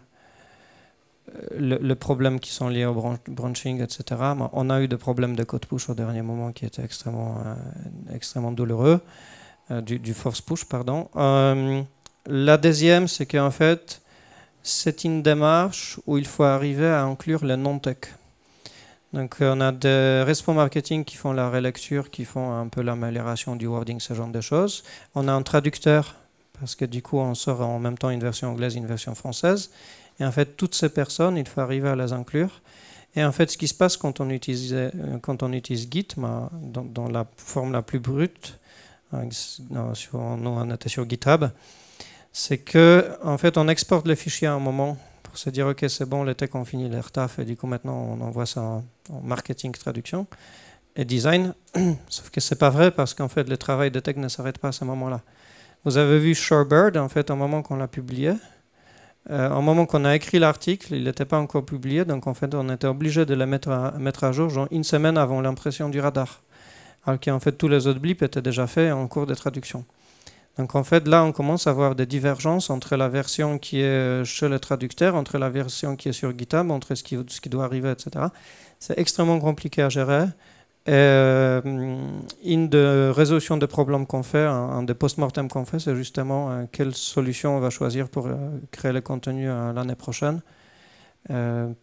le problème qui sont liés au branching, etc. On a eu des problèmes de code push au dernier moment qui étaient extrêmement douloureux, du force push, pardon. La deuxième, c'est qu'en fait, c'est une démarche où il faut arriver à inclure les non-tech. Donc on a des responsables marketing qui font la relecture, qui font un peu l'amélioration du wording, ce genre de choses. On a un traducteur, parce que du coup on sort en même temps une version anglaise et une version française. Et en fait, toutes ces personnes, il faut arriver à les inclure. Et en fait, ce qui se passe quand on utilise Git, dans la forme la plus brute, nous on était sur GitHub, c'est que en fait on exporte le fichier à un moment pour se dire ok c'est bon, les techs ont fini leur taf et du coup maintenant on envoie ça en marketing, traduction et design. Sauf que c'est pas vrai parce qu'en fait le travail de tech ne s'arrête pas à ce moment-là. Vous avez vu Shorebird, en fait au moment qu'on l'a publié, au moment qu'on a écrit l'article, il n'était pas encore publié, donc en fait on était obligé de le mettre à jour genre une semaine avant l'impression du radar. Alors qu'en fait tous les autres blips étaient déjà faits en cours de traduction. Donc en fait, là, on commence à avoir des divergences entre la version qui est chez le traducteur, entre la version qui est sur GitHub, entre ce qui doit arriver, etc. C'est extrêmement compliqué à gérer. Et une des résolutions de problèmes qu'on fait, un des post-mortem qu'on fait, c'est justement quelle solution on va choisir pour créer le contenu l'année prochaine,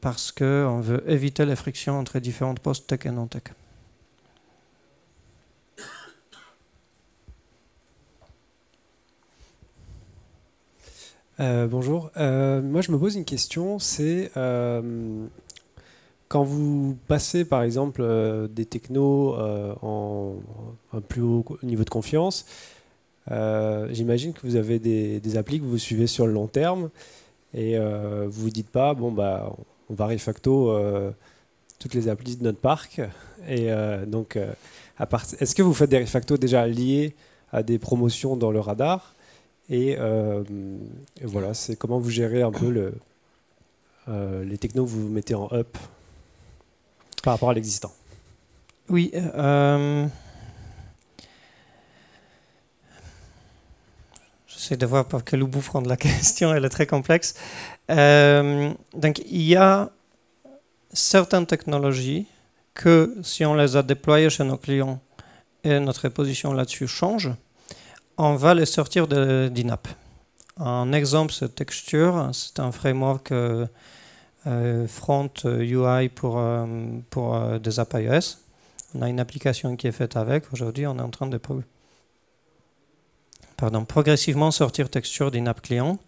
parce qu'on veut éviter les frictions entre différentes post-tech et non-tech. Bonjour. Moi, je me pose une question, c'est quand vous passez, par exemple, des technos en un plus haut niveau de confiance, j'imagine que vous avez des applis que vous suivez sur le long terme et vous vous dites pas, bon, bah, on va refacto toutes les applis de notre parc. Et donc, est-ce que vous faites des refactos déjà liés à des promotions dans le radar? Et voilà, c'est comment vous gérez un peu les technos que vous mettez en up. par rapport à l'existant. Oui. J'essaie de voir par quel bout prendre la question, elle est très complexe. Donc, il y a certaines technologies que, si on les a déployées chez nos clients et notre position là-dessus change, on va les sortir d'INAP. Un exemple, c'est Texture. C'est un framework front UI pour des apps iOS. On a une application qui est faite avec. Aujourd'hui, on est en train de progressivement sortir Texture d'INAP client,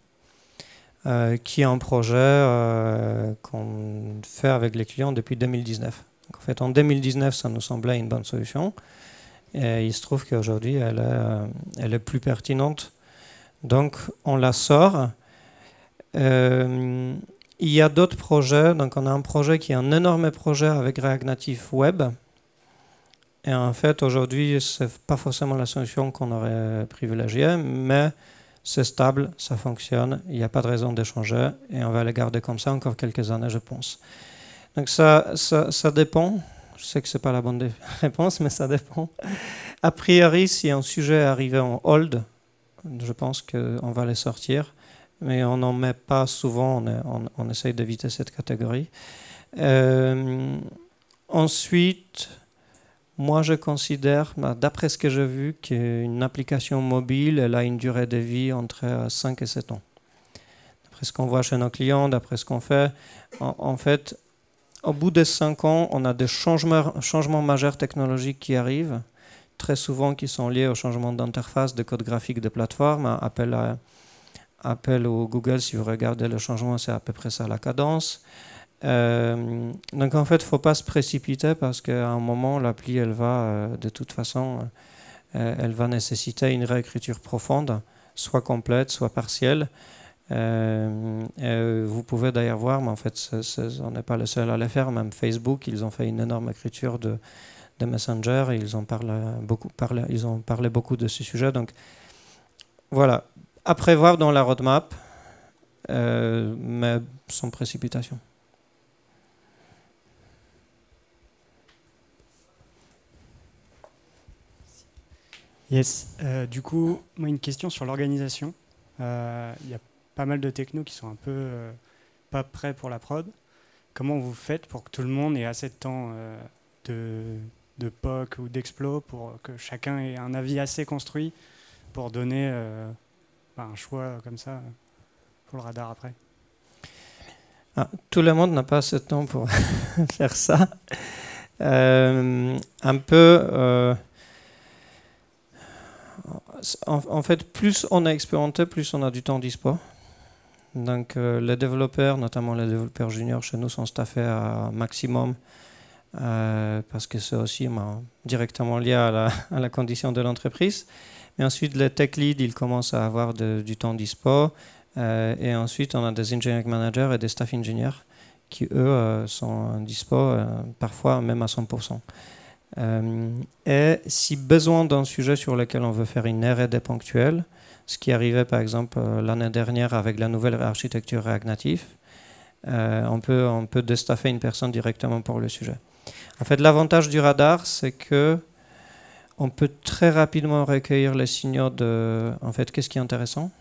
qui est un projet qu'on fait avec les clients depuis 2019. Donc, en fait, en 2019, ça nous semblait une bonne solution. Et il se trouve qu'aujourd'hui, elle est plus pertinente. Donc, on la sort. Il y a d'autres projets. Donc, on a un projet qui est un énorme projet avec React Native Web. Et en fait, aujourd'hui, ce n'est pas forcément la solution qu'on aurait privilégiée, mais c'est stable, ça fonctionne, il n'y a pas de raison de changer, et on va le garder comme ça encore quelques années, je pense. Donc, ça dépend. Je sais que ce n'est pas la bonne réponse, mais ça dépend. A priori, si un sujet est arrivé en hold, je pense qu'on va les sortir, mais on n'en met pas souvent, on essaye d'éviter cette catégorie. Ensuite, moi je considère, d'après ce que j'ai vu, qu'une application mobile, elle a une durée de vie entre 5 et 7 ans. D'après ce qu'on voit chez nos clients, d'après ce qu'on fait, en fait, au bout de 5 ans, on a des changements majeurs technologiques qui arrivent, très souvent qui sont liés au changement d'interface, de code graphique de plateforme. Apple ou Google, si vous regardez le changement, c'est à peu près ça la cadence. Donc en fait, il ne faut pas se précipiter parce qu'à un moment, l'appli, elle va, de toute façon, elle va nécessiter une réécriture profonde, soit complète, soit partielle. Vous pouvez d'ailleurs voir, mais en fait, on n'est pas le seul à le faire. Même Facebook, ils ont fait une énorme écriture de Messenger et ils ont parlé beaucoup de ce sujet. Donc voilà, à prévoir dans la roadmap, mais sans précipitation. Yes. Du coup, moi, une question sur l'organisation. Il y a pas mal de technos qui sont un peu pas prêts pour la prod. Comment vous faites pour que tout le monde ait assez de temps de POC ou d'explo pour que chacun ait un avis assez construit pour donner un choix comme ça pour le radar après? Tout le monde n'a pas assez de temps pour faire ça. Un peu... En fait, plus on est expérimenté, plus on a du temps dispo. Donc les développeurs, notamment les développeurs juniors chez nous, sont staffés à maximum parce que c'est aussi directement lié à la condition de l'entreprise. Mais ensuite, les tech leads, ils commencent à avoir du temps dispo. Et ensuite, on a des engineering managers et des staff engineers qui, eux, sont dispo parfois même à 100%. Et si besoin d'un sujet sur lequel on veut faire une R&D ponctuelle, ce qui arrivait par exemple l'année dernière avec la nouvelle architecture React Native, on peut déstaffer une personne directement pour le sujet. En fait, l'avantage du radar, c'est que on peut très rapidement recueillir les signaux de qu'est-ce qui est intéressant.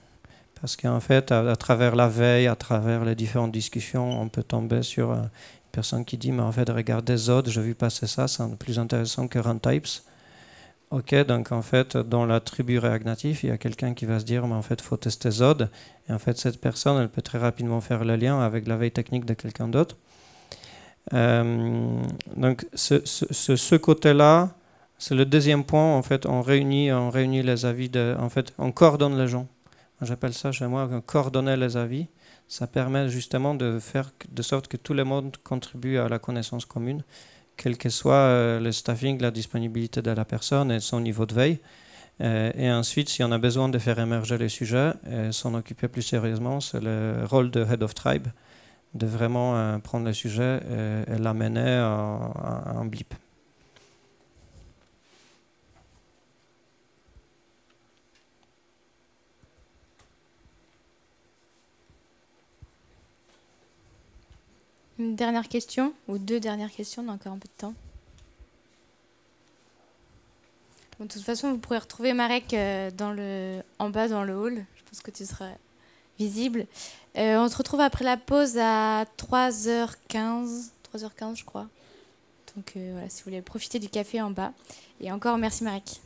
Parce qu'en fait, à travers la veille, à travers les différentes discussions, on peut tomber sur une personne qui dit, mais en fait, regardez Zod, j'ai vu passer ça, c'est plus intéressant que Runtypes. Ok, donc en fait, dans la tribu React Native, il y a quelqu'un qui va se dire, mais en fait, il faut tester Zod. Et en fait, cette personne, elle peut très rapidement faire le lien avec la veille technique de quelqu'un d'autre. Donc, ce côté-là, c'est le deuxième point. En fait, on réunit les avis, on coordonne les gens. J'appelle ça chez moi coordonner les avis. Ça permet justement de faire de sorte que tout le monde contribue à la connaissance commune, quel que soit le staffing, la disponibilité de la personne et son niveau de veille. Et ensuite, si on a besoin de faire émerger les sujets et s'en occuper plus sérieusement, c'est le rôle de Head of Tribe, de vraiment prendre le sujet et l'amener à un blip. Une dernière question, ou 2 dernières questions, on a encore un peu de temps. Bon, de toute façon, vous pourrez retrouver Marek en bas dans le hall. Je pense que tu seras visible. On se retrouve après la pause à 3h15, je crois. Donc voilà, si vous voulez profiter du café en bas. Et encore, merci Marek.